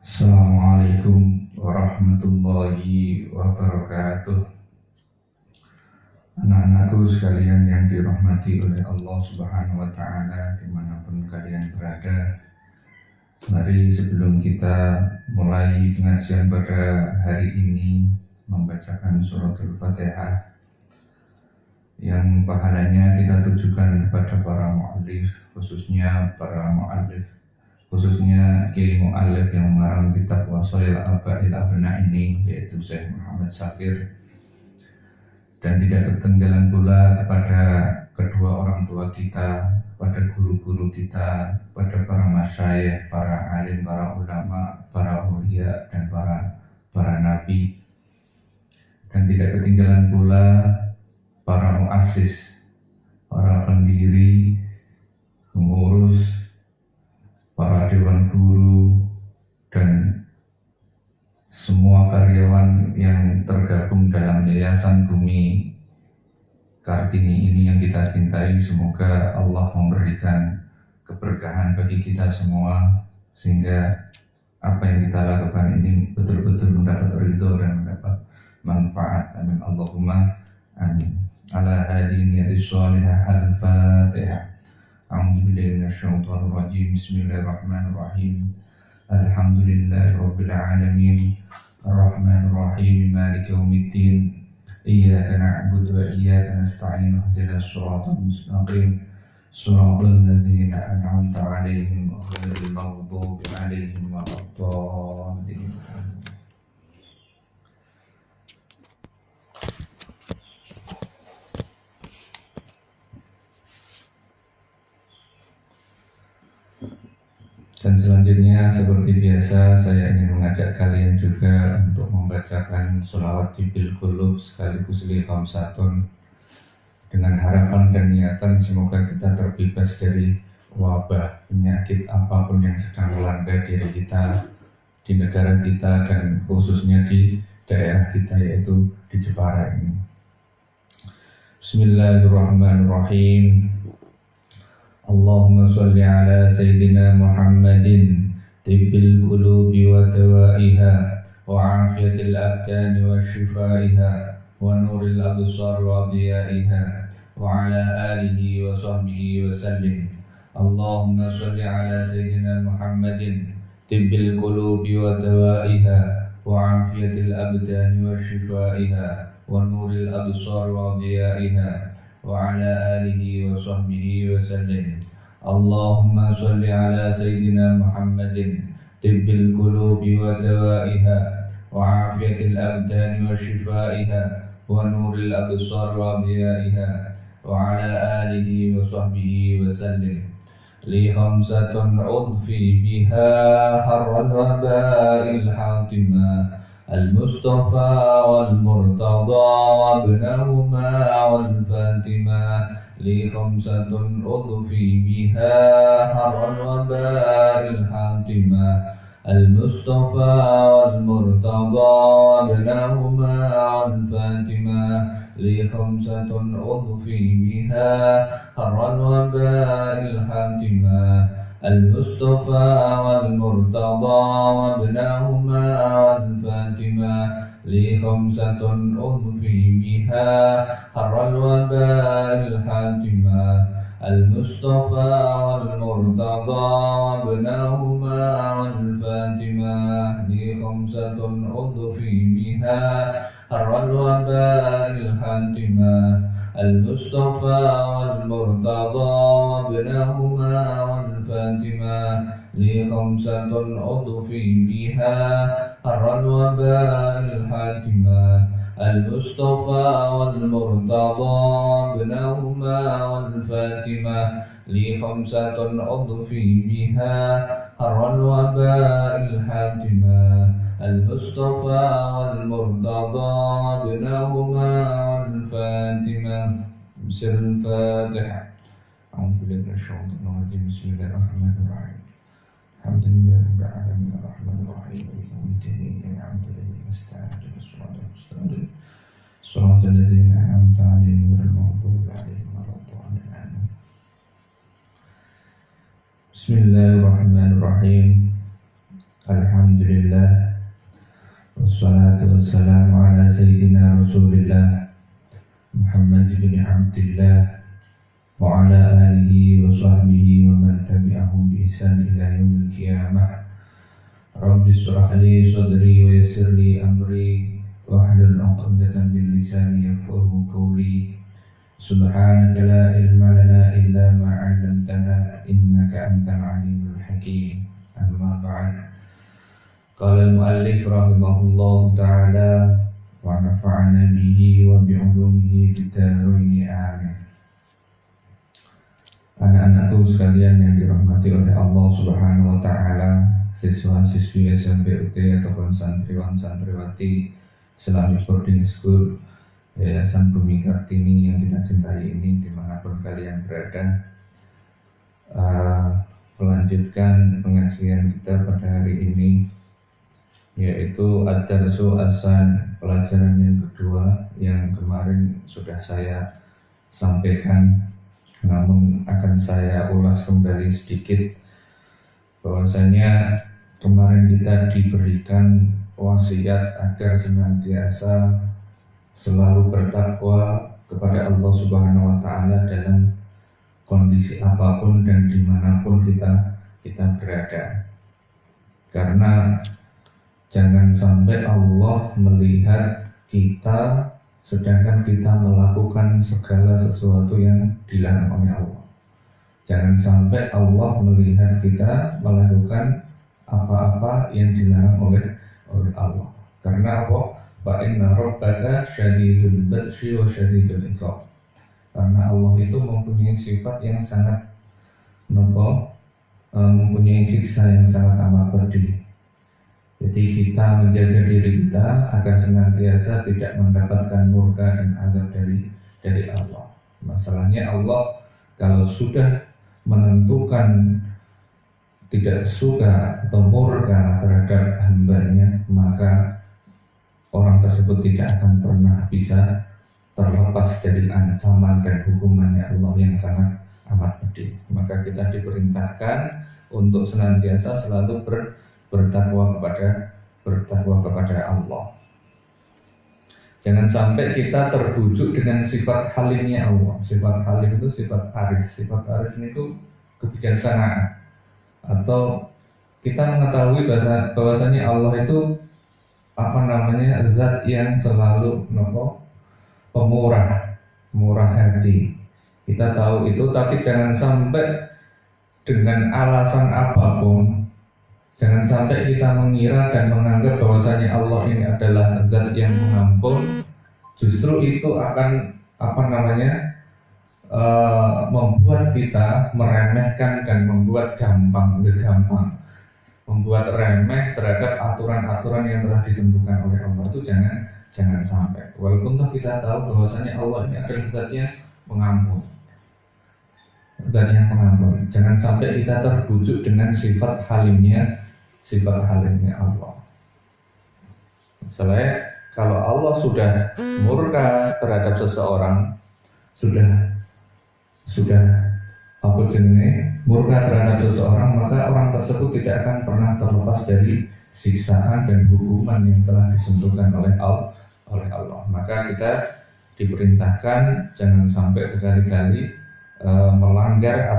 Assalamualaikum warahmatullahi wabarakatuh. Anak-anakku sekalian yang dirahmati oleh Allah Subhanahu wa Ta'ala, dimanapun kalian berada, mari sebelum kita mulai pengajian pada hari ini membacakan surat Al-Fatihah yang pahalanya kita tujukan kepada para mu'allif, khususnya Kiai Mu'allif yang mengarang kitab Wasail Aba'il Abna ini, yaitu Syekh Muhammad Syakir, dan tidak ketinggalan pula kepada kedua orang tua kita, kepada guru-guru kita, kepada para masyayikh, para alim, para ulama, para aulia, dan para nabi, dan tidak ketinggalan pula para muassis, para pendiri, pengurus, para dewan guru, dan semua karyawan yang tergabung dalam Yayasan Bumi Kartini ini yang kita cintai. Semoga Allah memberikan keberkahan bagi kita semua, sehingga apa yang kita lakukan ini betul-betul mendapat ridho dan mendapat manfaat. Amin Allahumma amin. Ala hadi niyati sholihah. Al-Fatihah. A'udzubillahi minasyaitonir rajim. Bismillahirrahmanirrahim. Alhamdulillahi rabbil alamin. Arrahmanir rahim. Maliki yaumiddin. Iyyaka na'budu wa iyyaka nasta'in. Ihdinas shiratal mustaqim. Shiratal ladzina an'amta 'alaihim ghairil maghdubi 'alaihim waladdallin. Dan selanjutnya seperti biasa saya ingin mengajak kalian juga untuk membacakan sholawat tibil qulub sekaligus li khamsatun, dengan harapan dan niatan semoga kita terbebas dari wabah penyakit apapun yang sedang melanda diri kita, di negara kita, dan khususnya di daerah kita, yaitu di Jepara ini. Bismillahirrahmanirrahim. Allahumma sholli ala Sayyidina Muhammadin tibbil qulubi wa dawaiha wa afiyatil abdani wa shifaiha wa nuril absar wa diyaiha wa ala alihi wa sahbihi wa sallim. Allahumma sholli ala Sayyidina Muhammadin tibbil qulubi wa dawaiha wa afiyatil abdani wa shifaiha wa nuril absar wa diyaiha wa ala alihi wa sahbihi wa sallim. Allahumma sholli ala Sayyidina Muhammadin tibbil qulubi wa dawaiha wa afiyatil abdani wa shifaiha wa nuril absar wa diyaiha wa ala alihi wa sahbihi wa sallim. Li khamsatun udfi biha harral waba'il hatimah المصطفى والمرتضى وابنهما والفاتمة. لي خمسة أضفي بها حر الوباء الحاتمة المصطفى والمرتضى وابنهما والفاتمة. لي خمسة أضفي بها حر الوباء الحاتمة المصطفى والمرتضى وابنهما والفاتمة. لي خمسة أضفي بها حر الوباء الحاتمة المصطفى والمرتضى وابنهما والفاتمة. لي خمسة أضفي بها حر الوباء الحاتمة المصطفى والمرتضى وابنهما والفاتمة. لي خمسة أضفي بها حر الوباء الحاتمة المصطفى والمرتضى وابنهما والفاتمة. لي خمسة أضفي بها حر الوباء الحاتمة المصطفى والمرتضى وابنهما والفاتمة. بسر الفاتحة. أعوذ بالله من الشيطان الرجيم. بسم الله الرحمن الرحيم. الحمد لله رب العالمين الرحمن الرحيم مالك يوم الدين. إياك نعبد وإياك نستعين الصراط المستقيم صراط الذين أنعمت عليهم غير المغضوب عليهم ولا الضالين. Bismillahirrahmanirrahim. Alhamdulillah. Wassalatu wassalamu ala sayyidina Rasulillah Muhammad bin Abdillah wa ala alihi wa sahbihi wa man tabi'ahum bi ihsan ila yaumil qiyamah. Rabbi shrah li sadri wa yassir li amri wahlul 'uqdatam min lisani yafqahu qawli. Subhanaka la ilma lana illa ma 'allamtana innaka antal alimul hakim. Amma ba'd. Qala al-muallif rahimahullahu ta'ala wa nafa'ana bihi wa bi'ulumihi fid dharain amin. Anak-anakku sekalian yang dirahmati oleh Allah Subhanahu wa taala, siswa-siswi SMP UT ataupun santriwan-santriwati Islamic Boarding School Yayasan Bumi Kartini yang kita cintai ini, dimanapun kalian berada, melanjutkan pengajian kita pada hari ini, yaitu Ad-Darsu Asan, pelajaran yang kedua yang kemarin sudah saya sampaikan, namun akan saya ulas kembali sedikit. Bahwasanya kemarin kita diberikan wasiat agar senantiasa selalu bertakwa kepada Allah Subhanahu wa taala dalam kondisi apapun dan dimanapun kita berada. Karena jangan sampai Allah melihat kita sedangkan kita melakukan segala sesuatu yang dilarang oleh Allah. Jangan sampai Allah melihat kita melakukan apa-apa yang dilarang oleh Allah. Karena apa? Fa inna rabbaka syadidul batshi wa syadidul iqab. Karena Allah itu mempunyai sifat yang sangat mempunyai siksa yang sangat amat pedih. Jadi kita menjaga diri kita agar senantiasa tidak mendapatkan murka dan azab dari Allah. Masalahnya Allah kalau sudah menentukan tidak suka atau murka terhadap hambanya, maka orang tersebut tidak akan pernah bisa terlepas dari ancaman dan hukumannya Allah yang sangat amat pedih. Maka kita diperintahkan untuk senantiasa selalu bertakwa kepada Allah. Jangan sampai kita terbujuk dengan sifat halimnya Allah. Sifat halim itu sifat aris. Sifat aris itu kebijaksanaan. Atau kita mengetahui bahwasanya Allah itu zat yang selalu pemurah, murah hati. Kita tahu itu, tapi jangan sampai dengan alasan apapun, jangan sampai kita mengira dan menganggap bahwasanya Allah ini adalah zat yang mengampun. Justru itu akan membuat kita meremehkan dan membuat gampang, membuat remeh terhadap aturan-aturan yang telah ditentukan oleh Allah. Itu jangan sampai. Walaupun kita tahu bahwasanya Allah ini adalah zat yang mengampun. Jangan sampai kita terbujuk dengan sifat halimnya Allah. Misalnya kalau Allah sudah murka terhadap seseorang, sudah murka terhadap seseorang, maka orang tersebut tidak akan pernah terlepas dari siksaan dan hukuman yang telah ditentukan oleh Allah. Maka kita diperintahkan jangan sampai sekali-kali melanggar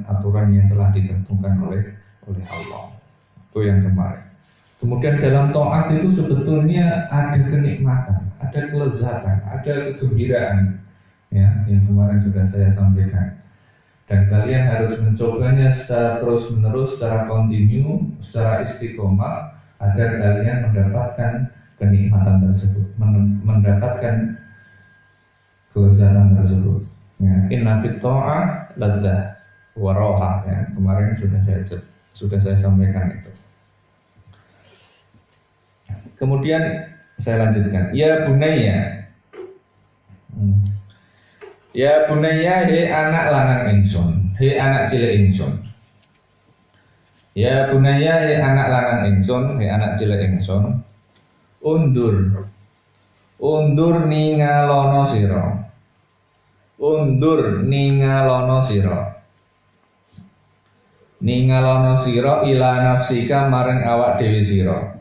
aturan yang telah ditentukan oleh Allah. Itu yang kemarin. Kemudian dalam taat itu sebetulnya ada kenikmatan, ada kelezatan, ada kegembiraan, ya, yang kemarin sudah saya sampaikan. Dan kalian harus mencobanya secara terus-menerus, secara kontinu, secara istiqomah, agar kalian mendapatkan kenikmatan tersebut, mendapatkan kelezatan tersebut. Ya, inna fit ta'ah ladzah wa roha, ya, kemarin sudah saya sampaikan itu. Kemudian saya lanjutkan. Ya bunayya, he anak lanang ingsun, he anak cilik ingsun. Ya bunayya, he anak lanang ingsun, he anak cilik ingsun. Undur ningalono sira. Undur ningalono sira. ningalono sira ila nafsika maring awak dhewe sira.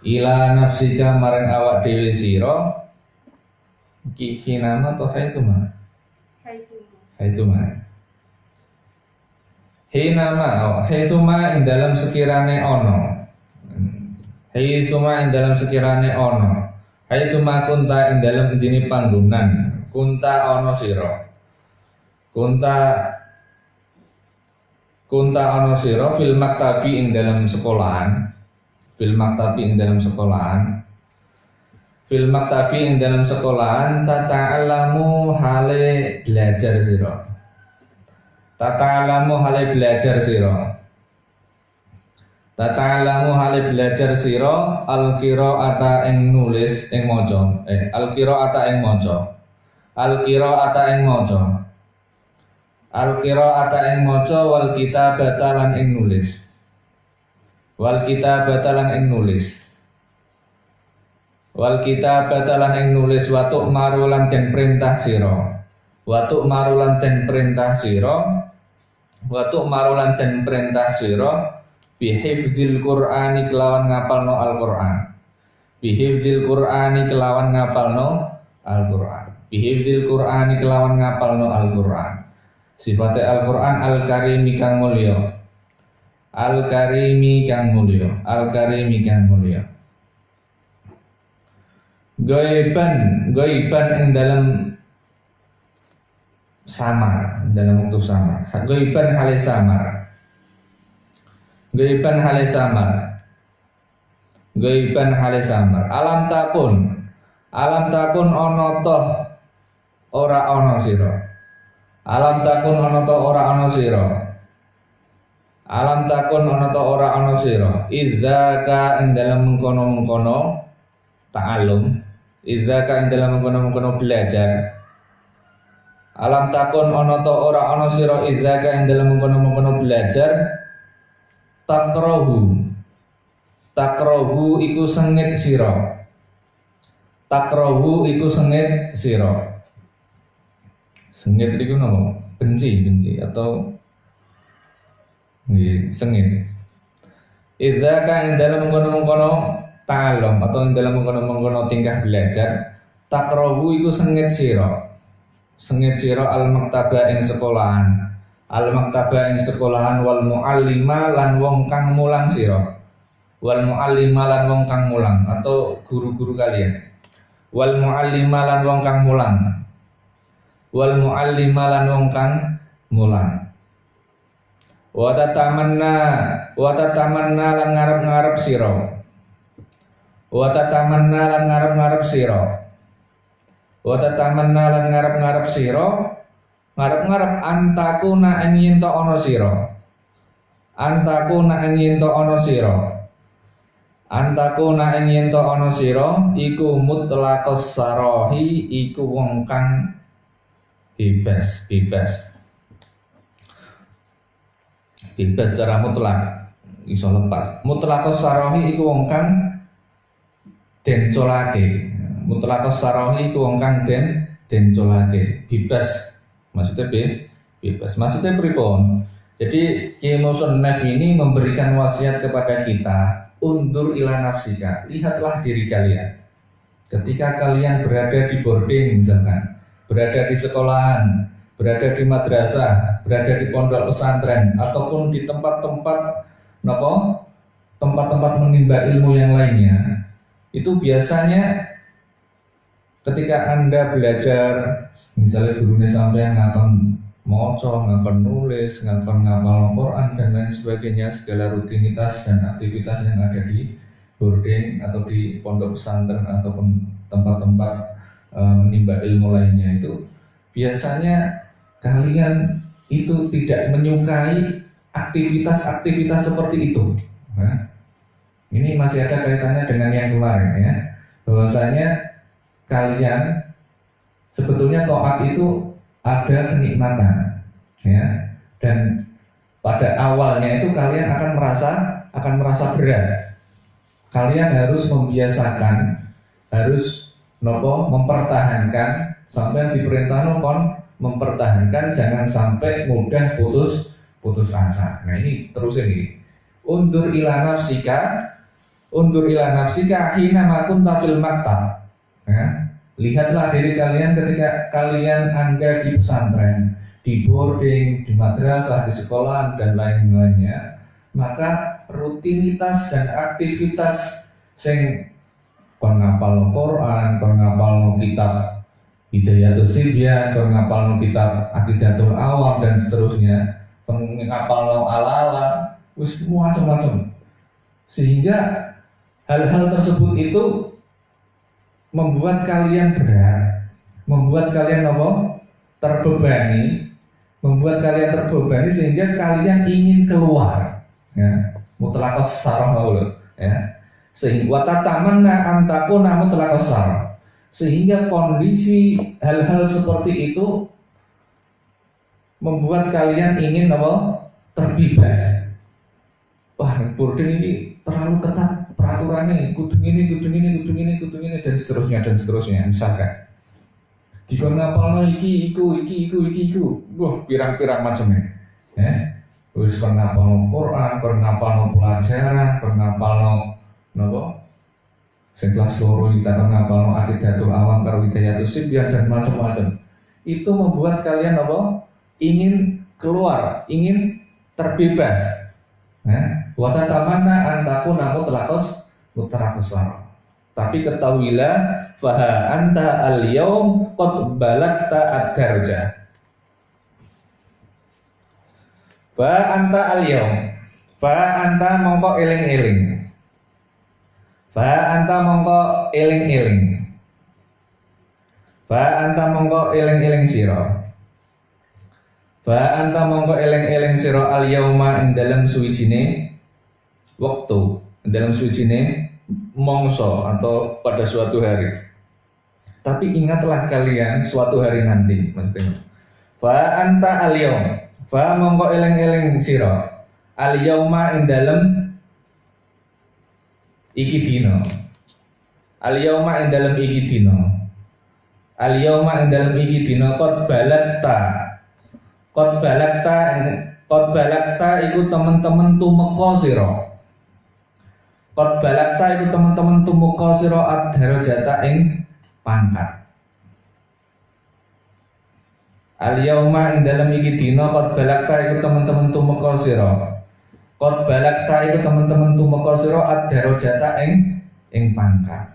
Ila nafsika maring awak dhewe sira iki hinama to haitsuma. Haitsuma. Hinama haitsuma ing dalam sekirane ono. Haitsuma ing dalam sekirane ono. Haitsuma kunta ing dalam intine panggonan. Kunta ono sira. Kunta ono sira fil maktabi ing dalam sekolahan. Fil maktabi ing dalam sekolahan. Fil maktabi ing dalam sekolahan tata'alamu hale belajar sira. Tata'alamu hale belajar sira. Tata'alamu hale belajar sira al-qira'ata ing nulis ing maca. Al-qira'ata ing maca. Al-qira'ata ing maca. Al-qira'ata ing maca wal kitabata lan ing nulis. Wal kitabata lan ing nulis. Wal kitabata lan ing nulis watuk marulan den perintah sira. Watuk marulan den perintah sira. Watuk marulan den perintah sira bihifzil Qur'ani kelawan ngapalno Al-Qur'an. Bihifzil Qur'ani kelawan ngapalno Al-Qur'an. Bihifzil Qur'ani kelawan ngapalno Al-Qur'an. Sifatnya Al-Qur'an Al-Karimi kang mulya. Al-Karimi kang mulya. Al-Karimi kang mulya. Gaiban ing dalam samar, dalam waktu samar. Gaiban hale samar. Gaiban hale samar. Gaiban hale samar. Alam takun ono toh ora ono sira. Alam takun ono toh ora ono sira. Alam takun ono toh ora ono sira. Idzaka ing dalam mengkono-mengkono ta'allum. Idzaka ing dalam mengkono-mengkono belajar. Alam takun ono to ora ono sira idzaka ing dalam mengkono-mengkono belajar. Takrohu iku sengit sira. Takrohu iku sengit sira. Sengit iku napa? Benci atau nggih sengit. Idzaka ing dalam mengkono-mengkono ta'allum atau ing dalam mengkono-mengkono tingkah belajar. Takrohu iku sengit sira. Sengit sira al-maktaba ing sekolahan. Al-maktaba ing sekolahan wal muallima lan wong kang mulang sira. Wal muallima lan wong kang mulang atau guru-guru kalian. Wal muallima lan wong kang mulang. Wal muallima lan wong kang mulang. Wa tatamanna lan ngarep-ngarep sira. Wa tatamanna lan ngarep-ngarep sira. Wa tatamanna lan ngarep-ngarep sira. Ngarep-ngarep antakuna ing yen to ana sira. Antakuna ing yen to ana sira. Antakuna ing yen to ana sira iku mutlaqas sarahi iku wong kang bebas secara mutlak iso lepas. Mutlaqas sarahi iku wong kang den colake. Mutlaqas sarahi iku wong kang den colake. Bebas. Maksudnya bebas. Maksudnya pripun? Jadi Kiai Musannaf ini memberikan wasiat kepada kita, undur ila nafsika, lihatlah diri kalian. Ketika kalian berada di boarding misalkan, berada di sekolahan, berada di madrasah, berada di pondok pesantren, ataupun di tempat-tempat tempat-tempat menimba ilmu yang lainnya, itu biasanya ketika Anda belajar, misalnya gurunya sampai ngapal moco, ngapal nulis, ngapal Al-Quran dan lain sebagainya, segala rutinitas dan aktivitas yang ada di boarding atau di pondok pesantren ataupun tempat-tempat menimba ilmu lainnya, itu biasanya kalian itu tidak menyukai aktivitas-aktivitas seperti itu. Nah, ini masih ada kaitannya dengan yang kemarin ya, bahwasanya kalian sebetulnya taat itu ada kenikmatan ya, dan pada awalnya itu kalian akan merasa berat. Kalian harus membiasakan, harus mempertahankan sampai diperintah mempertahankan, jangan sampai mudah putus putus asa. Nah ini terus ini. Undur ila nafsika hina makun tafil maktab. Ya. Lihatlah diri kalian ketika kalian Anda di pesantren, di boarding, di madrasah, di sekolah dan lain-lainnya. Maka rutinitas dan aktivitas sing kon ngapalno Quran, kon ngapalno kitab Hidayatus Sibyan, kon ngapalno kitab Aqidatul Awam dan seterusnya, kon ngapalno ala-ala, wis macam-macam. Sehingga hal-hal tersebut itu membuat kalian berat, membuat kalian apa? Terbebani, sehingga kalian ingin keluar. Ya, mutlaqas sarah maulud, ya. Sehingga tatamanna antakuna mutlaqas sarah. Sehingga kondisi hal-hal seperti itu membuat kalian ingin apa? Terbebas. Wah, boarding ini terlalu ketat peraturannya, kudu ini dan seterusnya. Misalkan jika ngapalno iki iku. Wah, pirang-pirang macamnya. Ya. Wis kon ngapalno Quran, kon ngapalno pelajaran, kon ngapalno napa? Sing kelas loro kita kon ngapalno Aqidatul Awam karo Hidayatus Sibyan dan macam-macam. Itu membuat kalian apa? Ingin keluar, ingin terbebas. Wa tatamanna an takuna mutlaqas sarah. Tapi ketahuilah faha anta al-yaum qad balagta ad-darajah. Fa anta al-yaum. Fa anta mongko eling-eling. Fa anta mongko eling-eling. Fa anta mongko eling-eling sira. Fa anta mongko eling-eling sira al-yauma ing dalem suwijine wektu, dalam suwijine mongso atau pada suatu hari. Tapi ingatlah kalian suatu hari nanti, maksudnya. Fa anta al-yaum. Fa mongko eling-eling sira al-yauma ing dalem iki dina. Al-yauma ing dalem iki dina. Al-yauma ing dalem iki dina qad balagta iku teman-teman tumeka sira. Qad balagta iku teman-teman tumeka sira ad-darajata ing pangkat. Al-yauma ing dalem iki dina qad balagta iku teman-teman tumeka sira. Qad balagta iku teman-teman tumeka sira ad-darajata ing pangkat.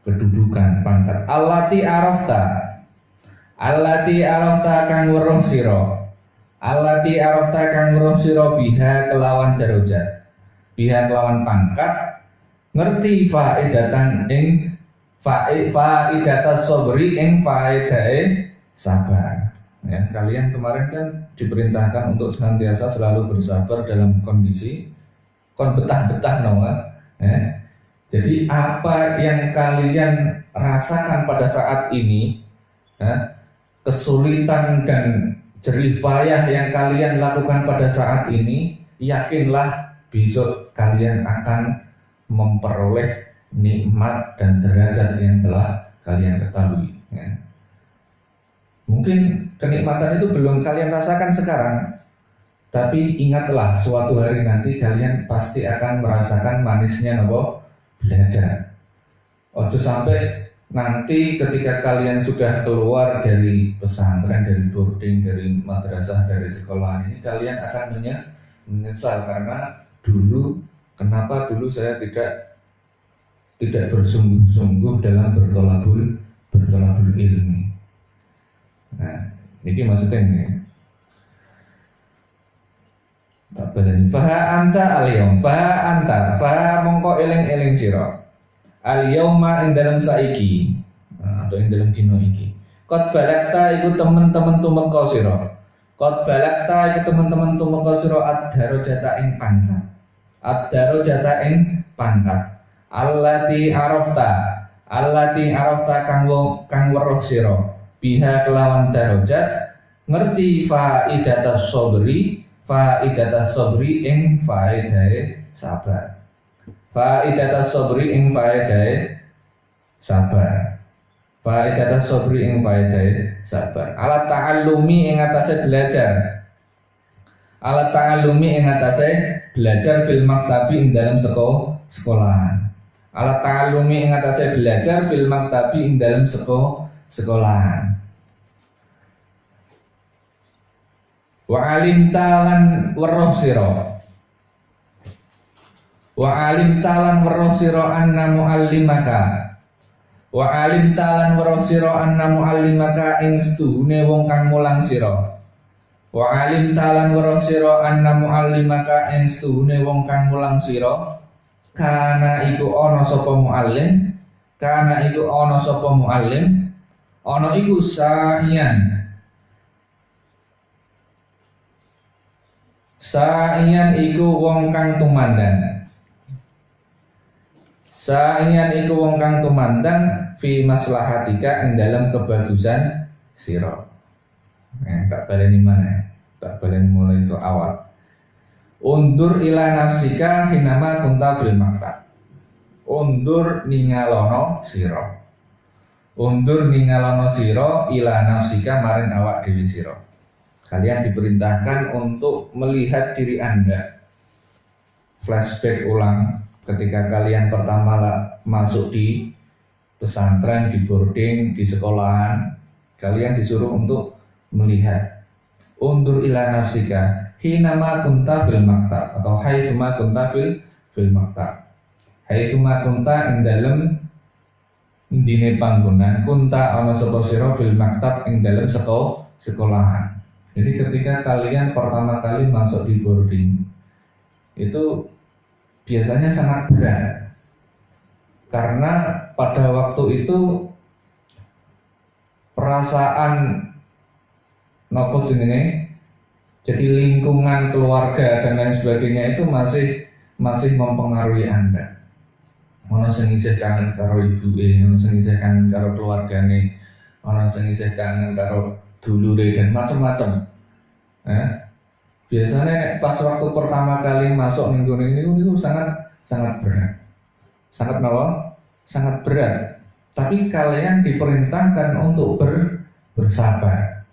Kedudukan pangkat. Allati arafta kang weruh sira. Allati arafta kang weruh sira biha kelawan darajat. Biha kelawan pangkat ngerti faedatan ing faedatas sabri ing faedahe sabar. Ya, kalian kemarin kan diperintahkan untuk senantiasa selalu bersabar dalam kondisi kon betah-betah ya. Jadi apa yang kalian rasakan pada saat ini, ya, kesulitan dan jerih payah yang kalian lakukan pada saat ini, yakinlah besok kalian akan memperoleh nikmat dan derajat yang telah kalian ketahui. Ya. Mungkin kenikmatan itu belum kalian rasakan sekarang, tapi ingatlah suatu hari nanti kalian pasti akan merasakan manisnya belajar. Ojo sampai nanti ketika kalian sudah keluar dari pesantren, dari boarding, dari madrasah, dari sekolah ini, kalian akan menyesal karena kenapa dulu saya tidak bersungguh-sungguh dalam bertolabul ilmi. Nah, ini maksudnya ini. Tak bedani. Faha anta al-yaum. Faha mongko eling-eling sira. Al-yauma ing dalam saiki, atau ing dalam dina iki. Qad balagta iku teman-teman tumeka sira. Qad balagta iku teman-teman tumeka sira ad-darajata ing pangkat. Ad-darajata ing pangkat. Allati arafta kang weruh sira. Biha kelawan darajat ngerti faidatas sabri ing faedahe sabar. Faidatas sabri ing faedahe sabar. Faedah sabri ing faedah sabar. Alat ta'allumi ing atase belajar. Alat ta'allumi ing atase belajar fil maktabi ing dalam sekolahan. Alat ta'allumi ing atase belajar fil maktabi ing dalam sekolahan. Wa alim talan weruh sira. Wa alim talan weruh sira anna muallimaka. Wa alim talan weruh sira anna muallimaka ing setuhune wong kang mulang sira. Wa alim talan weruh sira anna muallimaka ing setuhune wong kang mulang sira. Kana iku ana sapa muallim, kana iku ana sapa muallim, ana iku sa'ian. Sa'ian iku wong kang tumandang. Sa'ian iku wong kang tumandang fi maslahatika ing dalam kebagusan sira. Tak baleni mana? Tak baleni mulai ke awal. Undur ila nafsika hinama kunta fil maktab. Undur ningalono sira. Undur ningalono sira ila nafsika maring awak dhewe sira. Kalian diperintahkan untuk melihat diri Anda. Flashback ulang ketika kalian pertama masuk di pesantren, di boarding, di sekolahan, kalian disuruh untuk melihat. Undur ila nafsika hinama kunta fil maktab atau haitsuma kunta fil maktab. Haitsuma kunta ing dalem dine panggonan kunta ana sapa sira fil maktab ing dalem sekolahan. Jadi ketika kalian pertama kali masuk di boarding itu biasanya sangat berat. Karena pada waktu itu perasaan nopo jenenge, jadi lingkungan keluarga dan lain sebagainya itu masih mempengaruhi Anda. Ono sing isih kangen karo ibuke, ono sing isih kangen karo keluargane, ono sing isih kangen karo dulure dan macam-macam. Biasanya pas waktu pertama kali masuk minggu ini itu sangat berat. Sangat apa? Sangat berat. Tapi kalian diperintahkan untuk bersabar.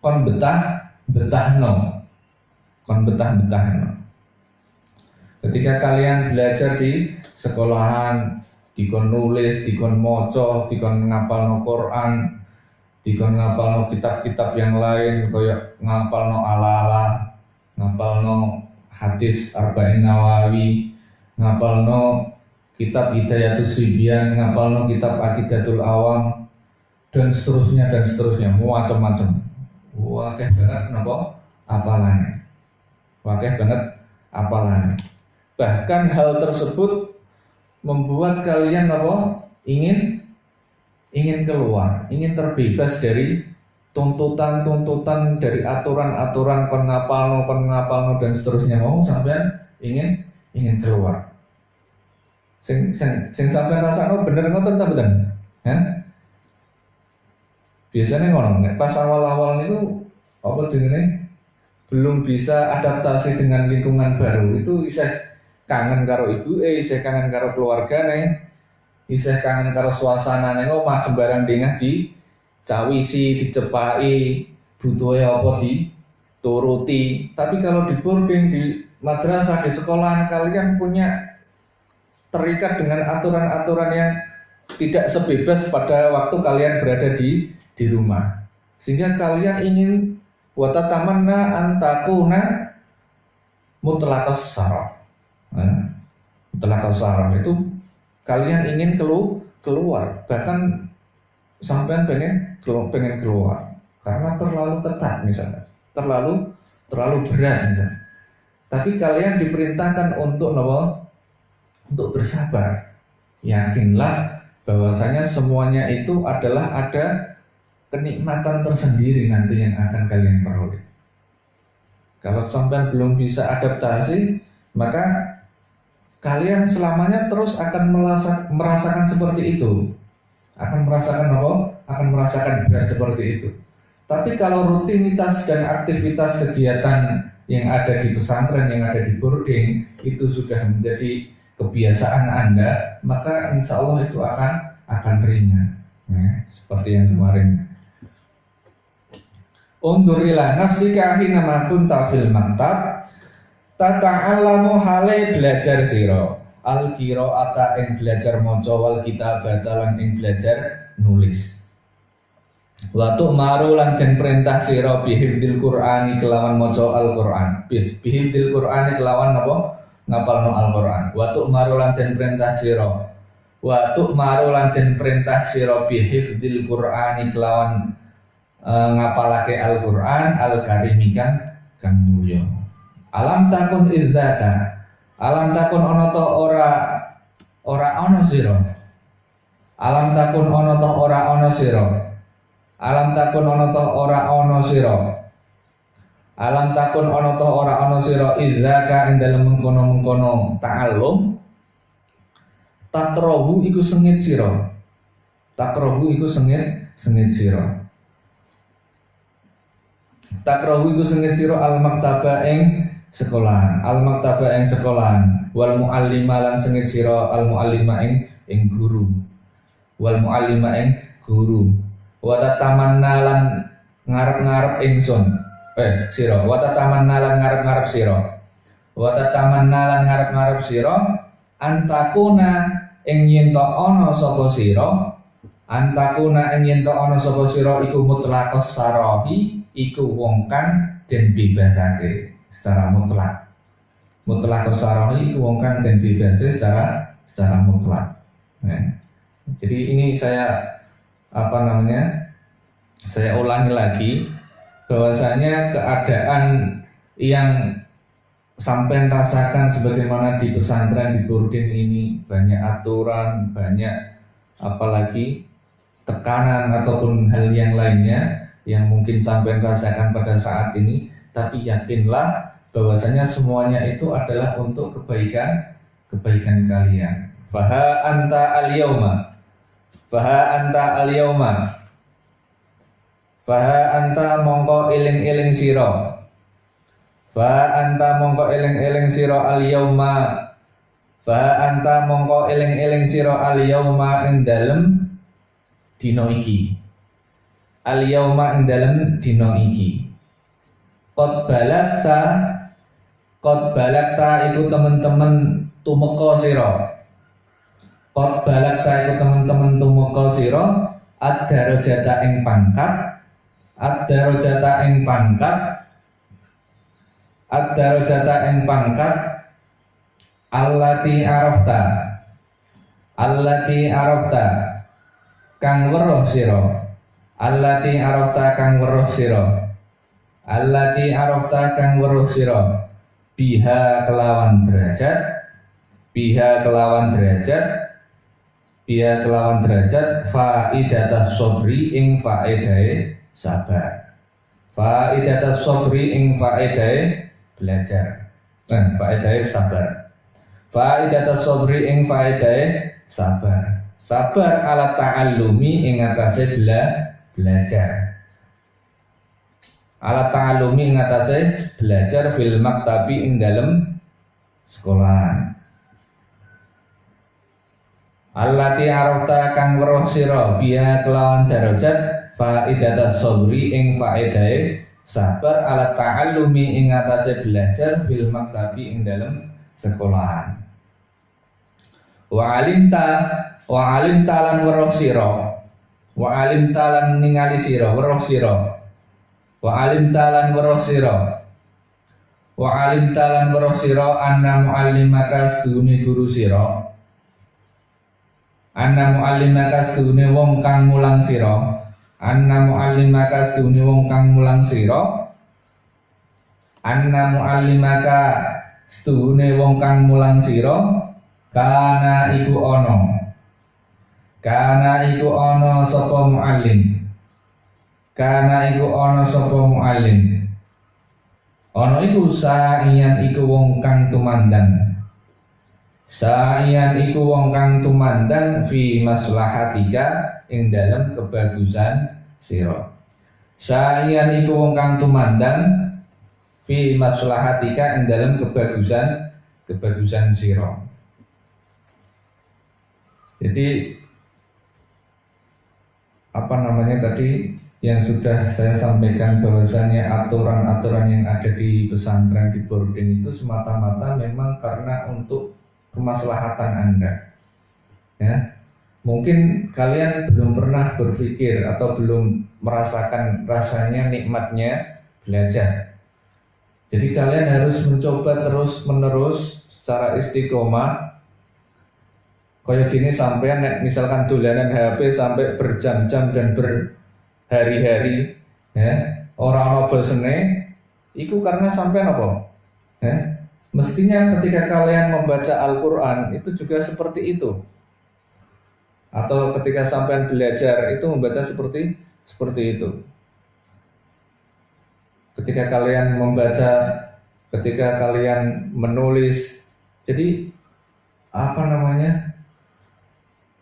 Kon betahno. Kon betah-betahno. Ketika kalian belajar di sekolahan, dikon nulis, dikon maca, dikon ngapalno Quran, dikon ngapalno kitab-kitab yang lain, kayak ngapalno ala-ala, ngapalno hadis Arba'in Nawawi, ngapalno kitab Hidayatus Sibyan, ngapalno kitab Aqidatul Awam, dan seterusnya, macam-macam. Wakeh banget napa apalane. Wakeh banget apalane. Bahkan hal tersebut membuat kalian apa? Ingin keluar, ingin terbebas dari tuntutan-tuntutan, dari aturan-aturan kon ngapalno dan seterusnya, mau sampean ingin keluar. Sing sampean rasakno bener ngoten ta mboten? Biasanya ngono, pas awal-awal itu apa jenenge belum bisa adaptasi dengan lingkungan baru, itu isih kangen karo ibuke, isih kangen karo keluargane, isih kangen karo suasanane omah, sembarang dengah dicawisi, dicepaki, butuhe apa dituruti. Tapi kalau di boarding, di madrasah, di sekolahan, kalian punya terikat dengan aturan-aturan yang tidak sebebas pada waktu kalian berada di rumah. Sehingga kalian ingin watatamanna antakuna mutlaqas sarah. Mutlaqas sarah itu kalian ingin keluar, bahkan sampean pengen keluar karena terlalu ketat misalnya, terlalu berat misalnya. Tapi kalian diperintahkan untuk bersabar. Yakinlah bahwasanya semuanya itu adalah ada kenikmatan tersendiri nanti yang akan kalian peroleh. Kalau sampean belum bisa adaptasi, maka kalian selamanya terus akan merasakan seperti itu. Akan merasakan apa? Akan merasakan berat seperti itu. Tapi kalau rutinitas dan aktivitas kegiatan yang ada di pesantren, yang ada di boarding itu sudah menjadi kebiasaan Anda, maka insya Allah itu akan ringan. Nah, seperti yang kemarin. Undur ila nafsika hina ma kunta fil maktab tata'allamu hale belajar sira al qiraata ing belajar maca wal kitabata lan ing belajar nulis. Wa tu'maru lan den perintah sira bihifdil Qur'ani kelawan maca Al-Qur'an. Bihifdil Qur'ani kelawan apa? Ngapalno Al-Qur'an. Wa tu'maru lan den perintah sira. Wa tu'maru lan den perintah sira bihifdil Qur'ani kelawan ngapalake Al-Qur'an al-Karim kang mulya. Alam takun idzaka. Alam takun ana ta ora ana sira. Alam takun ana ta ora ana sira. Alam takun ana ta ora ana sira. Alam takun ana ta ora ana sira idzaka ing dalem mengkono-mengkono ta'allum. Takrohu iku sengit sira. Takrohu iku sengit sira. Takrohu iku sengit sira al-maktaba ing sekolahan. Al-maktaba ing sekolahan. Wal muallima lan sengit sira al-muallima ing guru. Wal muallima ing guru. Wa tatamanna lan ngarep-ngarep ingsun. Sira, wa tatamanna lan ngarep-ngarep sira. Wa tatamanna lan ngarep-ngarep sira antakuna ing yen ta ana sapa sira. Antakuna ing yen ta ana sapa sira iku mutlaqas sarahi, iku wong kang den bebasake secara mutlak. Mutlaqas sarahi iku wong kang den bebasake secara mutlak. Nah, jadi ini saya saya ulangi lagi bahwasanya keadaan yang sampai rasakan sebagaimana di pesantren di Burdin ini banyak aturan, banyak apalagi tekanan ataupun hal yang lainnya yang mungkin sampai rasakan pada saat ini, tapi yakinlah bahwasanya semuanya itu adalah untuk kebaikan kalian. Faha anta al-yauma Faha anta mongko eling-eling sira. Faha anta mongko eling-eling sira al-yauma. Faha anta mongko eling-eling sira al-yauma ing dalem dina iki. Al-yauma ing dalem dina iki. Qad balagta iku temen-temen tumeka sira. Qad balagta iku temen-temen tumeka sira ad-darajata ing pangkat. Ad-darajata ing pangkat allati arafta kang weruh sira. Allati arafta kang weruh sira biha kelawan derajat faidatas sobri ing faedahe sabar. Faidatas sobri ing faedahe belajar. Faedahe sabar. Faidatas sobri ing faedahe sabar. Sabar ala ta'allumi ing atase belajar. Ala ta'allumi ing atase belajar fil maktabi ing dalem sekolahan. Allati arafta kang weruh sira biya kelawan darajat faidatas sabri ing faedahe sabar ala ta'allumi ing atase belajar fil maktabi ing dalem sekolahan. Wa alimta lan weruh sira. Wa alimta lan ningali sira weruh sira. Wa alimta lan weruh sira. Wa alimta lan weruh sira anna muallimaka sedune guru sira. Anna muallimaka sedune wong kang mulang sira. Anna muallimaka sedune wong kang mulang sira. Anna muallimaka sedune wong kang mulang sira. Kana iku ana sapa muallim. Kana iku ana sapa muallim. Ana iku sa'iyan iku wong kang tumandang. Sa'iyan iku wong kang tumandang fi maslahatika ing dalam kebagusan sira. Sa'iyan iku wong kang tumandang fi maslahatika ing dalam kebagusan sira. Jadi apa namanya tadi yang sudah saya sampaikan, bahwasanya aturan-aturan yang ada di pesantren, di boarding itu semata-mata memang karena untuk kemaslahatan Anda. Ya, mungkin kalian belum pernah berpikir atau belum merasakan rasanya nikmatnya belajar. Jadi kalian harus mencoba terus-menerus secara istiqomah. Kaya gini sampean misalkan dolanan HP sampai berjam-jam dan berhari-hari, ya, orang bosene, itu karena sampean apa? Ya, mestinya ketika kalian membaca Al-Quran itu juga seperti itu. Atau ketika sampean belajar itu membaca seperti itu. Ketika kalian membaca, ketika kalian menulis, jadi apa namanya,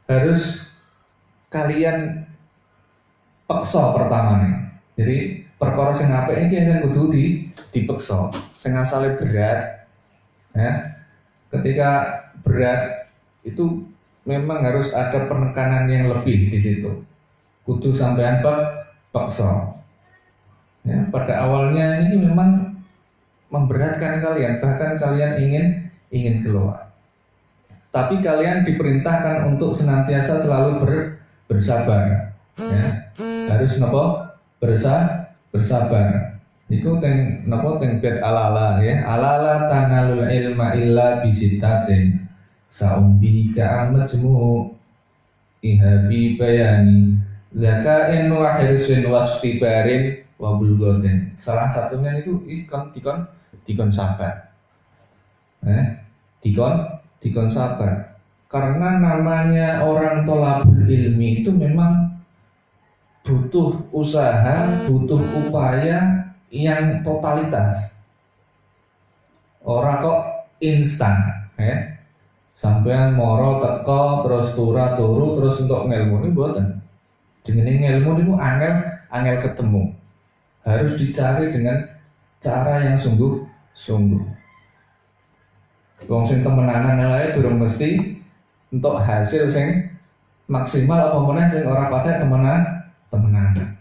harus kalian peksa pertama nih. Jadi perkara sing apik iki kan kudu dipeksa. Sing asale berat, ya. Ketika berat itu memang harus ada penekanan yang lebih di situ. Kudu sampean peksa. Ya, pada awalnya ini memang memberatkan kalian, bahkan kalian ingin keluar. Tapi kalian diperintahkan untuk senantiasa selalu bersabar. Ya, harus bersabar. Iku teng bet alala, ya. Alala tanalul ilma illa bisitatin. Saumbi ka'amat jemu ihabi bayani zakain wa hirsin wastibarin wa bulgoten. Salah satunya itu dikon sabar. Dikon sabar. Karena namanya orang tolabul ilmi itu memang butuh usaha, butuh upaya yang totalitas. Orang kok instan, ya. Sampean moro teko terus turu terus untuk ngelmu ini mboten. Jenenge ngelmu niku angel ketemu. Harus dicari dengan cara yang sungguh-sungguh. Wong sing temenanan ae durung mesti untuk hasil sing maksimal apa meneh sing ora patek temenanan.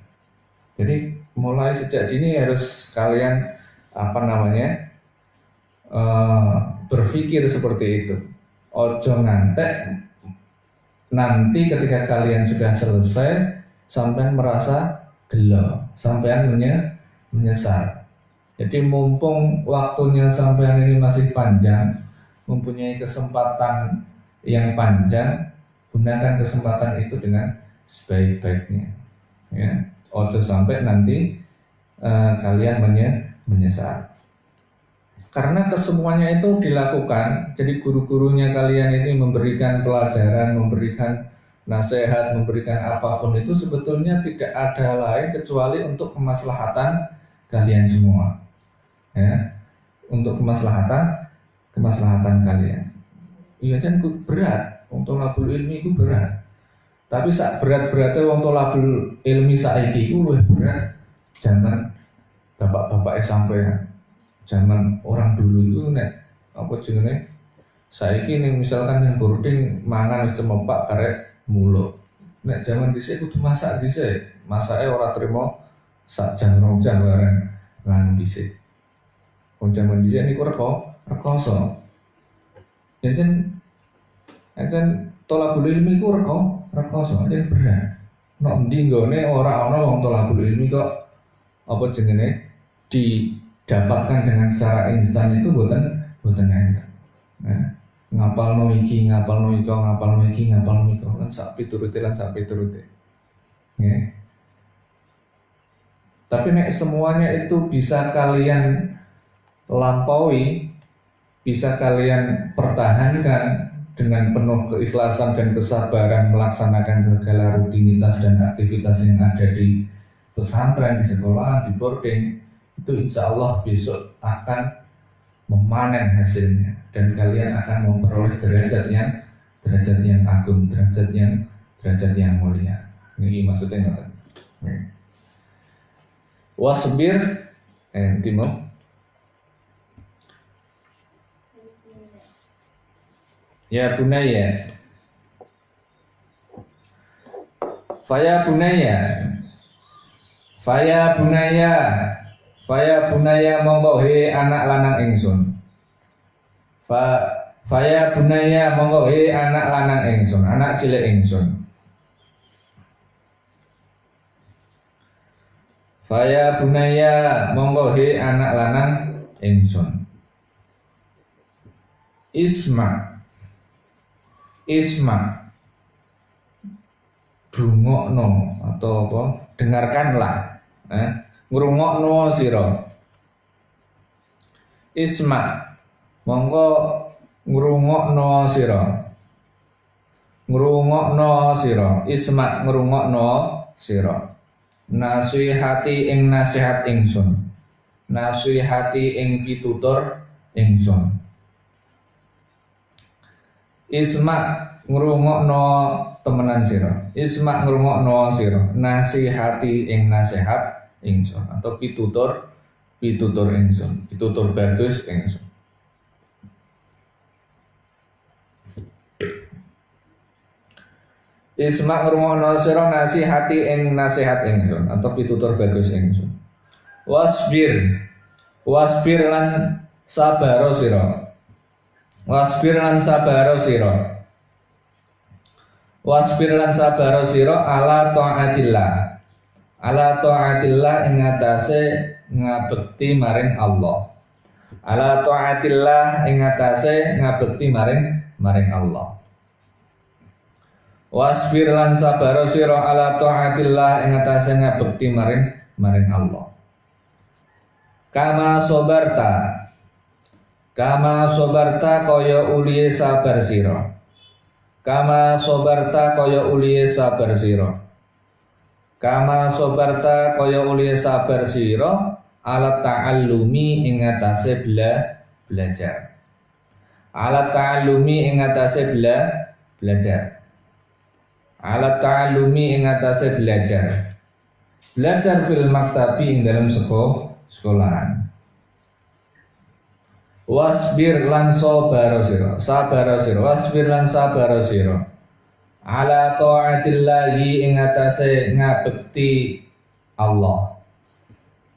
Jadi mulai sejak dini harus kalian berpikir seperti itu. Ojo ngantek nanti ketika kalian sudah selesai sampean merasa gelo, sampean menyesal. Jadi mumpung waktunya sampean ini masih panjang, mempunyai kesempatan yang panjang, gunakan kesempatan itu dengan sebaik-baiknya. Ya, ojo sampai nanti kalian menyesal. Karena kesemuanya itu dilakukan, jadi guru-gurunya kalian ini memberikan pelajaran, memberikan nasihat, memberikan apapun itu sebetulnya tidak ada lain kecuali untuk kemaslahatan kalian semua, ya, untuk kemaslahatan kalian. Iya kan berat, untuk tolabul ilmi itu berat. Tapi sak berat-beratnya untuk tolabul ilmi saiki itu lebih berat zaman bapak-bapak sampai zaman orang dulu itu nek apa jenenge saiki ning misalkan yang boarding mangan wis cemepak karek mulo. Nek zaman dhisik kudu masak dhisik. Masake ora trimo sak jam rong jam bareng nganu dhisik. Wong zaman dhisik niku rekoso. Enten tolabul ilmi ku rekoso enten berat. Nek ndi nggone ora ana wong tolabul ilmi kok apa jenenge didapatkan dengan secara instan itu boten enten. Nah, ngapalno iki kan sak piturute. Ya. Tapi nek semuanya itu bisa kalian lampaui, bisa kalian pertahankan dengan penuh keikhlasan dan kesabaran melaksanakan segala rutinitas dan aktivitas yang ada di pesantren, di sekolah, di boarding, itu insya Allah besok akan memanen hasilnya dan kalian akan memperoleh derajat yang agung, derajat yang mulia. Ini maksudnya nggak? Wasbir, Timo. Ya bunaya, Faya bunaya. Faya bunaya. Faya bunaya monggo he anak lanang ingsun. Faya bunaya monggo he anak lanang ingsun, anak cilik ingsun. Faya bunaya monggo he anak lanang ingsun. Isma. Isma. Dungokno atau apa? Dengarkanlah. Ngrungokno sira. Isma. Monggo ngrungokno sira. Ngrungokno sira. Isma ngrungokno sira. Nasihati ing nasihat ingsun. Nasihati ing pitutur ingsun. Isma ngrungokno temenan sira. Isma ngrungokno sira. Nasihati ing nasihat ingsun atau pitutur ingsun. Pitutur bagus ingsun. Isma ngrungokno sira nasihati ing nasihat ingsun atau pitutur bagus ingsun. Wasbir lan sabaro sira. Wasbir lan sabaro sira. Wasbir lan sabaro sira ala taatillah. Ala taatillah ing atase ngabekti maring Allah. Ala taatillah ing atase ngabekti maring Allah. Wasbir lan sabaro sira ala taatillah ing atase ngabekti maring Allah. Kama sobarta kaya uliye sabar sira. Kama sobarta kaya uliye sabar sira. Kama sobarta kaya uliye sabar sira ala ta'allumi ing atase belajar. Ala ta'allumi ing atase belajar. Ala ta'allumi ing atase belajar. Belajar fil maktabi ing dalam sekolahan. Wasbir lan sabaro sira. Wasbir lan sabaro sira. Ala taatillahi ing atase ngabekti Allah.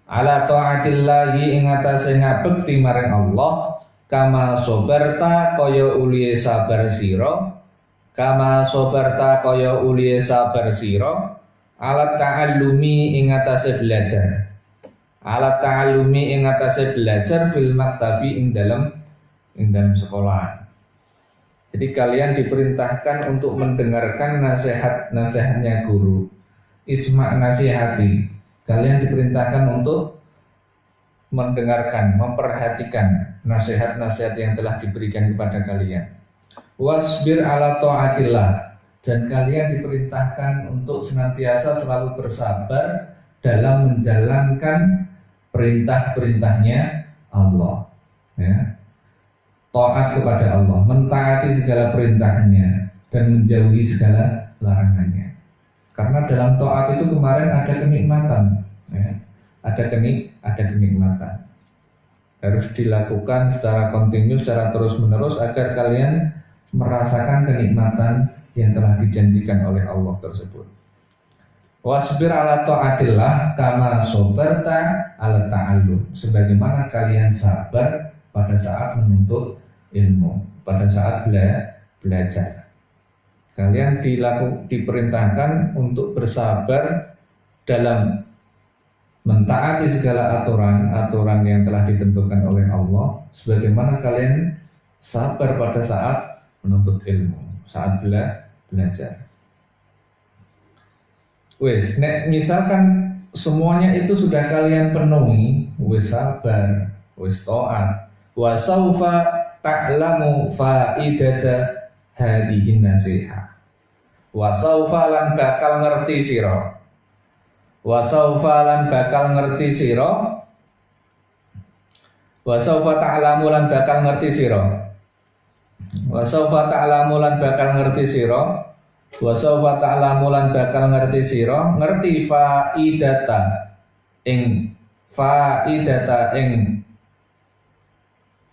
Ala taatillahi ing atase ngabekti maring Allah. Kama sobarta kaya uliye sabar sira. Kama sobarta kaya uliye sabar sira. Ala ta'allumi ing atase belajar. Alat ta'alumi ing atase belajar fil maktabi ing dalam sekolahan. Jadi kalian diperintahkan untuk mendengarkan nasihatnya guru. Isma nasihati. Kalian diperintahkan untuk mendengarkan, memperhatikan nasihat-nasihat yang telah diberikan kepada kalian. Wasbir ala taatillah. Dan kalian diperintahkan untuk senantiasa selalu bersabar dalam menjalankan perintah-perintahnya Allah, ya. Taat kepada Allah, mentaati segala perintahnya dan menjauhi segala larangannya. Karena dalam taat itu kemarin ada kenikmatan, ya. Ada kenikmatan. Harus dilakukan secara kontinu, secara terus-menerus agar kalian merasakan kenikmatan yang telah dijanjikan oleh Allah tersebut. Wasbir ala taatillah kama sobarta ala ta'allum. Sebagaimana kalian sabar pada saat menuntut ilmu, pada saat belajar. Kalian diperintahkan untuk bersabar dalam mentaati segala aturan yang telah ditentukan oleh Allah. Sebagaimana kalian sabar pada saat menuntut ilmu, saat belajar. Wes, nek misalkan semuanya itu sudah kalian penuhi, wes sabar, wes taat, wa saufa ta'lamu faidata hadhihi nasiha. Wa saufa lan bakal ngerti sira. Wa saufa lan bakal ngerti sira. Wa saufa ta'lamu lan bakal ngerti sira. Wa saufa ta'lamu lan bakal ngerti sira. Wa sawfa ta'lamu lan bakal ngerti sira, ngerti faidata ing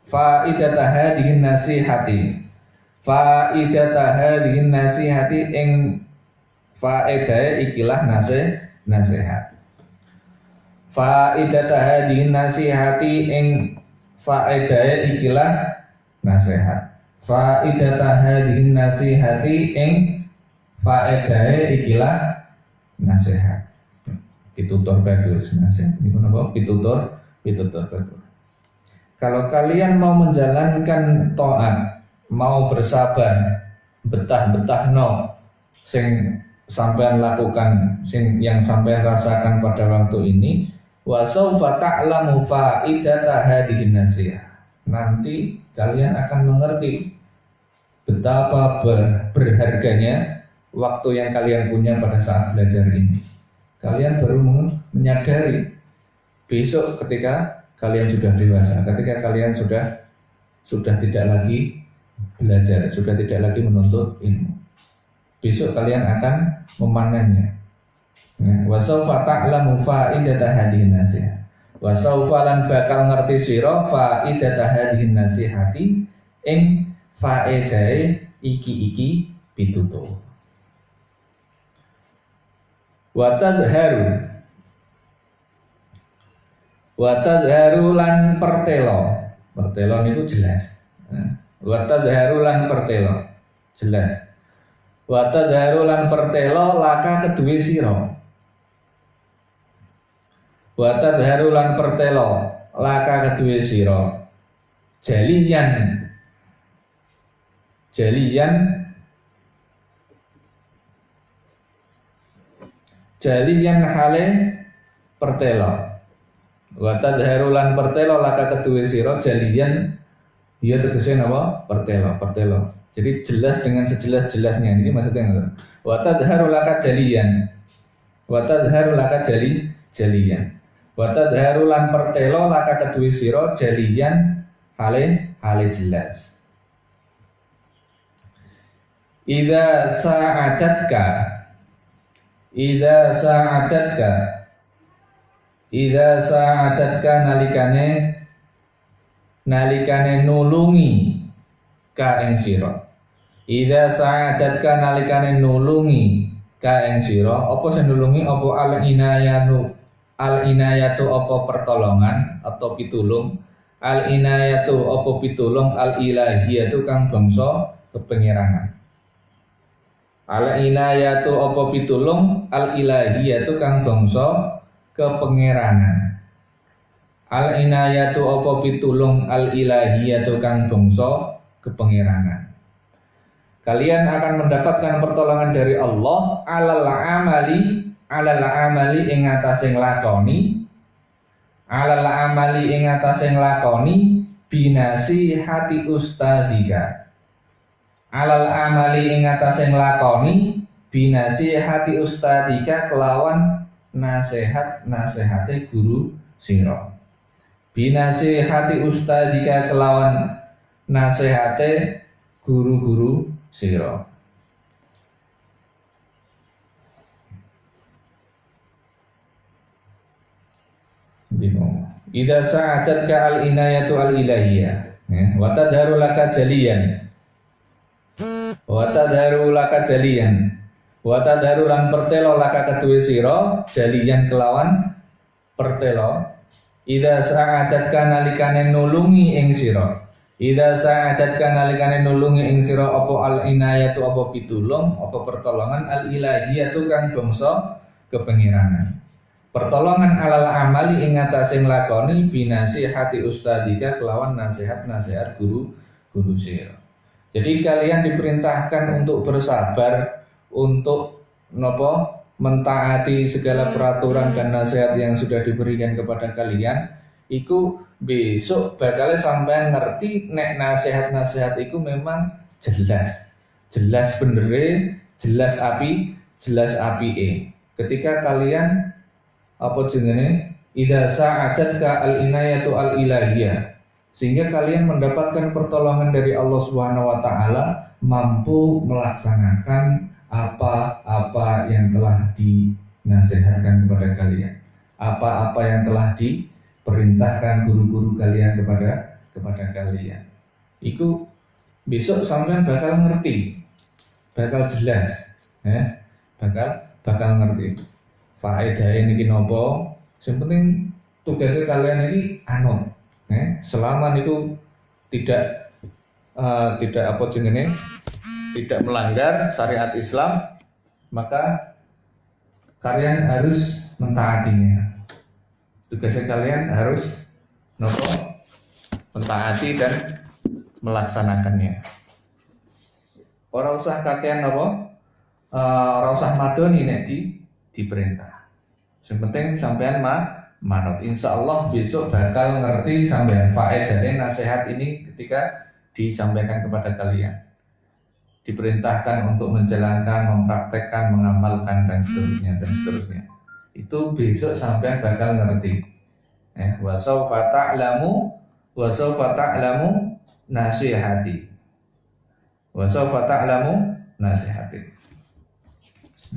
hadhihi nasihati. Faidata hadhihi nasihati ing Faedahe ikilah nasihat. Faidata hadhihi nasihati ing faedahe ikilah nasihat. Faidata hadhihi nasihati ing faedahe ikilah nasihat. Pitutur bagus nasihat. Niku napa? Pitutur bagus. Kalau kalian mau menjalankan taat, mau bersabar, betah no sing sampean lakukan, sing yang sampean rasakan pada waktu ini, wa saufa ta'lamu faidata hadhihi nasihat. Nanti kalian akan mengerti betapa berharganya waktu yang kalian punya pada saat belajar ini. Kalian baru menyadari besok ketika kalian sudah dewasa, ketika kalian sudah tidak lagi belajar, sudah tidak lagi menuntut ilmu. Besok kalian akan memanennya. Wa saufa ta'lamu faidata hadhihi nasihat. Wa saufa lan bakal ngerti sira faidata hadhihi nasihati ing faedahe iki pitutur. Wa tadharu lan pertelo niku jelas. Wa tadharu lan pertelo jelas. Wa tadharu lan pertelo laka kedue sira. Wa tadharu lan pertelo laka kedue sira. Jaliyan hale pertelo. Wa tadharu lan pertelo laka kedue sira jaliyan, dia tegese napa? Pertelo. Jadi jelas dengan sejelas-jelasnya. Ini maksudnya ngoten. Wa tadharu laka jaliyan. Wa tadharu laka jaliyan. Wa tadharu lan pertelo laka kedue sira jaliyan hale jelas. Idza sa'adatka nalikane nulungi ka ing sira. Idza sa'adatka nalikane nulungi ka ing sira, apa sing nulungi? Apa al-inayatu apa pertolongan atau pitulung, al-inayatu apa pitulung, al-ilahiyatu kang bangsa kepengiranan. Al-inayatu apa pitulung, al-ilahiyatu kang bangsa kepengiranan. Al-inayatu apa pitulung, al-ilahiyatu kang bangsa kepengiranan. Kalian akan mendapatkan pertolongan dari Allah alal amali ing atase nglakoni, alal amali ing atase nglakoni binasi hati ustadika. Alal amali ing atase nglakoni binasi hati ustadika kelawan nasihate guru sira. Binasi hati ustadika kelawan nasihate guru-guru sira. Idza sa'adatka al-inayatu al-ilahiyah wa tadharu laka jaliyan. Wa tadharu laka jaliyan. Wa tadharu lan pertelo laka kedue sira jaliyan kelawan pertelo. Idza sa'adatka nalikane nulungi ing sira. Idza sa'adatka nalikane nulungi ing sira apa al-inayatu apa pitulung, apa pertolongan, al-ilahiyatu kang bangsa kepengiranan. Pertolongan alal amali ing atase nglakoni binasi hati ustadika kelawan nasihat guru sira. Jadi kalian diperintahkan untuk bersabar, untuk mentaati segala peraturan dan nasihat yang sudah diberikan kepada kalian. Iku besok bakal sampai ngerti nek nasihat iku memang jelas benere, jelas apike. Ketika kalian idza sa'adatka al-inayatu al-ilahiyah, sehingga kalian mendapatkan pertolongan dari Allah Subhanahu wa taala, mampu melaksanakan apa-apa yang telah dinasihatkan kepada kalian, apa-apa yang telah diperintahkan guru-guru kalian kepada kalian. Iku besok sampean bakal ngerti, bakal jelas, bakal ngerti faedah ini nopo. Yang penting tugasnya kalian ini anut, selama itu tidak apa jenenge, tidak melanggar syariat Islam, maka kalian harus mentaatinya. Tugasnya kalian harus nopo mentaati dan melaksanakannya. Ora usah kakean nopo, ora usah madoni nek diperintah. Yang penting sampean manut. Insya Allah besok bakal ngerti sampean faedahnya nasihat ini ketika disampaikan kepada kalian. Diperintahkan untuk menjalankan, mempraktekkan, mengamalkan dan seterusnya dan seterusnya. Itu besok sampean bakal ngerti. Wa sawfa ta'lamu nasihati. Wa sawfa ta'lamu nasihati.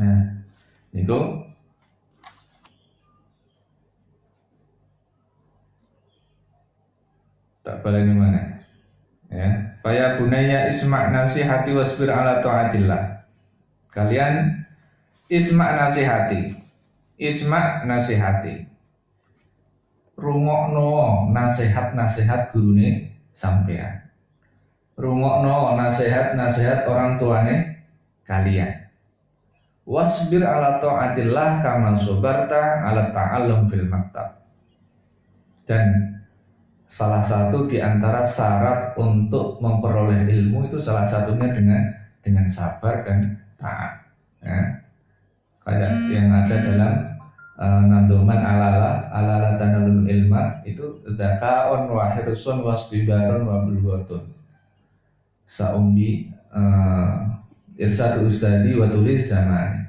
Nah, niku tak baleni mana? Ya, faya bunayya isma' nasihati wasbir ala ta'atillah. Kalian isma' nasihati. Isma' nasihati. Rungokno nasihat-nasihat gurune sampean. Rungokno nasihat-nasihat orang tuane kalian. Wasbir ala ta'atillah kama sabarta ala ta'allum fil maktab. Dan salah satu di antara syarat untuk memperoleh ilmu itu salah satunya dengan sabar dan taat. Ya. Kayak yang ada dalam Nadoman alala tanalul ilma itu dzakaun wa hirsun wastibarun wa bulghatun. Saumbi irsadu ustadi wa tulis zaman.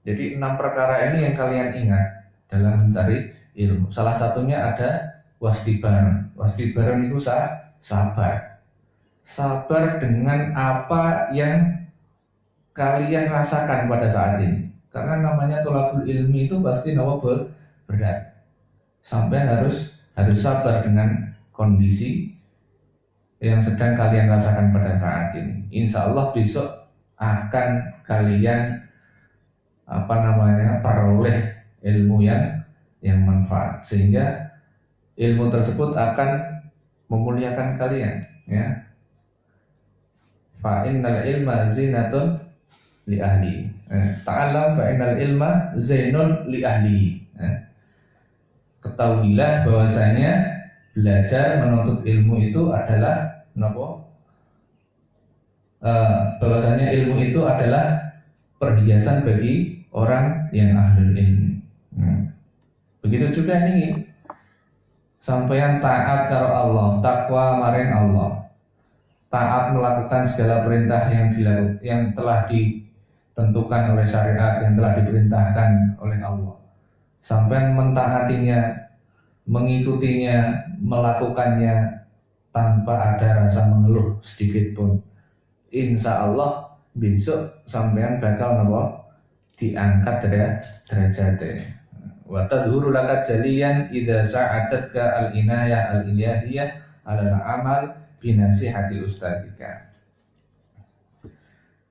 Jadi 6 perkara ini yang kalian ingat dalam mencari ilmu. Salah satunya ada wastibarun. Wastibarun itu sabar. Sabar dengan apa yang kalian rasakan pada saat ini. Karena namanya tholabul ilmi itu pasti berat. Sampai harus sabar dengan kondisi yang sedang kalian rasakan pada saat ini. Insya Allah besok akan kalian peroleh ilmu yang manfaat, sehingga ilmu tersebut akan memuliakan kalian. Ya. Fa innal ilma zinatun li ahli. Ta'allam fa innal ilma zainun li ahli. Ketahuilah bahwasanya belajar menuntut ilmu itu adalah bahwasanya ilmu itu adalah perhiasan bagi orang yang ahlul ilmi. Begitu juga ini sampeyan taat karo Allah, takwa maring Allah, taat melakukan segala perintah yang telah ditentukan oleh syariat, yang telah diperintahkan oleh Allah. Sampai mentaatinya, mengikutinya, melakukannya tanpa ada rasa mengeluh sedikit pun. Insya Allah besok sampean bakal diangkat derajatnya. Wa tadhuru laka jaliyan idza sa'adatka al-inayah al-ilahiyah ala amal binasihati ustadika.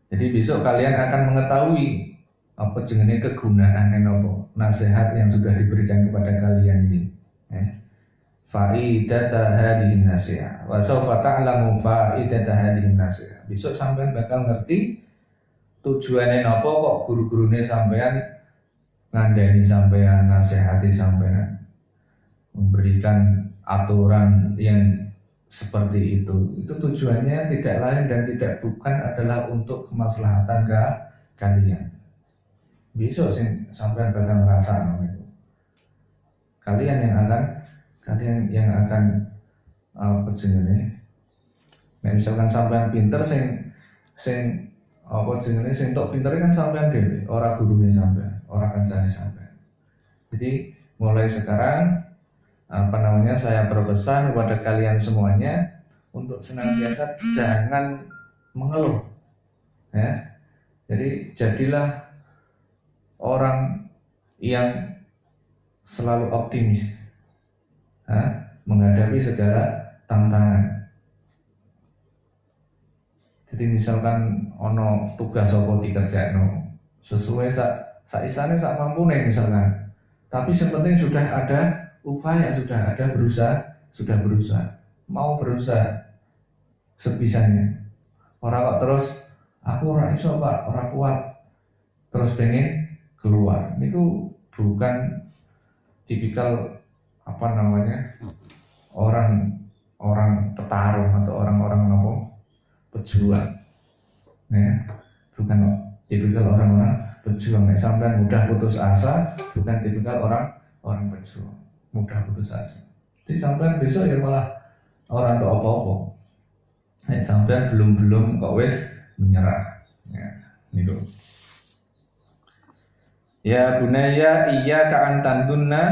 Jadi besok kalian akan mengetahui apa jenenge kegunaan nasihat yang sudah diberikan kepada kalian ini. Faidata hadhihi nasihat wa sawfa ta'lamu faidata hadhihi nasihat. Besok sampean bakal ngerti tujuannya napa kok guru-gurune sampean ngandani sampean, nasihati sampean, memberikan aturan yang seperti itu tujuannya tidak lain dan tidak bukan adalah untuk kemaslahatan kalian. Besok sampai bakal ngerasa itu. Kalian yang akan apa jenenge? Nek misalkan sampean pinter sing apa jenenge sing tok pinter kan sampean dhewe, ora gurune sampean, ora kancane sampean. Jadi mulai sekarang saya berpesan kepada kalian semuanya untuk senantiasa jangan mengeluh, ya. Jadi jadilah orang yang selalu optimis, menghadapi segala tantangan. Jadi misalkan ono tugas apa dikerjakno, sesuai sak isane sak mampune misalkan. Tapi yang penting sudah ada upaya, sudah ada berusaha, mau berusaha sebisanya. Orang kok terus aku ora iso Pak, ora kuat, terus pengen keluar. Niku bukan tipikal apa namanya orang petarung atau orang-orang nopo pejuang, ya. Bukan tipikal orang-orang pejuang. Sampai mudah putus asa, bukan tipikal orang pejuang mudah putus asa. Jadi sampai besok ya malah orang atau apa-apa. Sampai belum kok wis menyerah. Ya, niku. Ya bunaya iyyaka an tandunna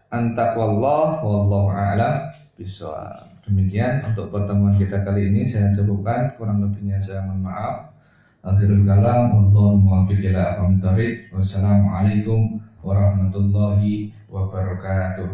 antaqwallah wallahu a'lam bishawab. Demikian untuk pertemuan kita kali ini saya cukupkan, kurang lebihnya saya mohon maaf. Akhirul kalam wallahu muwaffiq ila aqwamit thoriq. Wassalamualaikum warahmatullahi wabarakatuh.